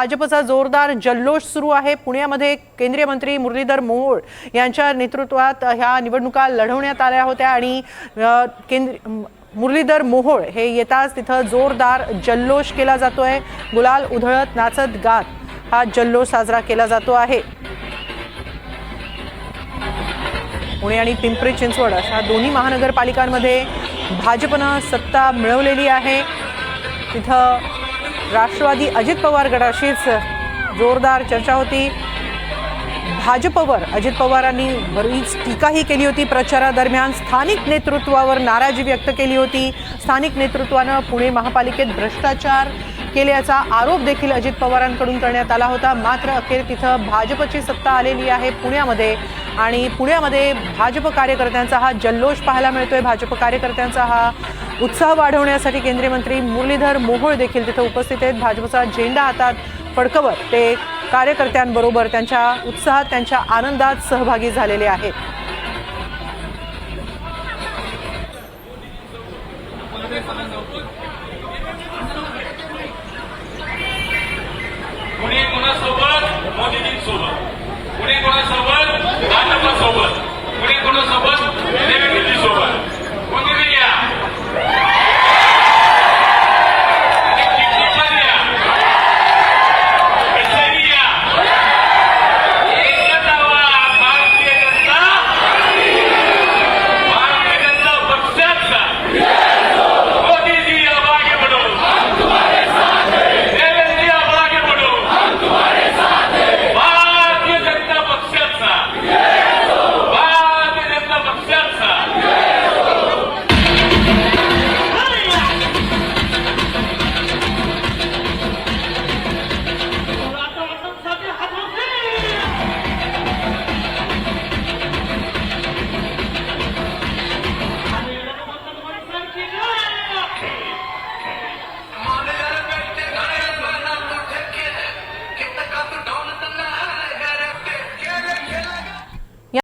भाजपचा जोरदार जल्लोष सुरू आहे। पुण्यामध्ये केंद्रीय मंत्री मुरलीधर मोहोळ यांच्या नेतृत्वात ह्या निवडणुका लढवण्यात आल्या होत्या आणि मुरलीधर मोहोळ हे येताच तिथं जोरदार जल्लोष केला जातोय। गुलाल उधळत नाचत गात हा जल्लोष साजरा केला जातो आहे। पुणे आणि पिंपरी चिंचवड अशा दोन्ही महानगरपालिकांमध्ये भाजपनं सत्ता मिळवलेली आहे। तिथं राष्ट्रवादी अजित पवार गटाशीच जोरदार चर्चा होती। भाजपवर अजित पवारांनी बरीच टीकाही केली होती। प्रचारादरम्यान स्थानिक नेतृत्वावर नाराजी व्यक्त केली होती। स्थानिक नेतृत्वानं पुणे महापालिकेत भ्रष्टाचार केल्याचा आरोप देखील अजित पवारांकडून करण्यात आला होता। मात्र अखेर तिथं भाजपची सत्ता आलेली आहे पुण्यामध्ये आणि पुण्यामध्ये भाजप कार्यकर्त्यांचा हा जल्लोष पाहायला मिळतोय। भाजप कार्यकर्त्यांचा हा उत्साह वाढवण्यासाठी केंद्रीय मंत्री मुरलीधर मोहोळ देखील तिथे उपस्थित आहेत। भाजपचा झेंडा हातात फडकवत ते कार्यकर्त्यांबरोबर त्यांच्या उत्साहात त्यांच्या आनंदात सहभागी झालेले आहेत। पुणे कोणासोबत मोदीजींसोबत, पुणे कोणासोबत भाजपसोबत।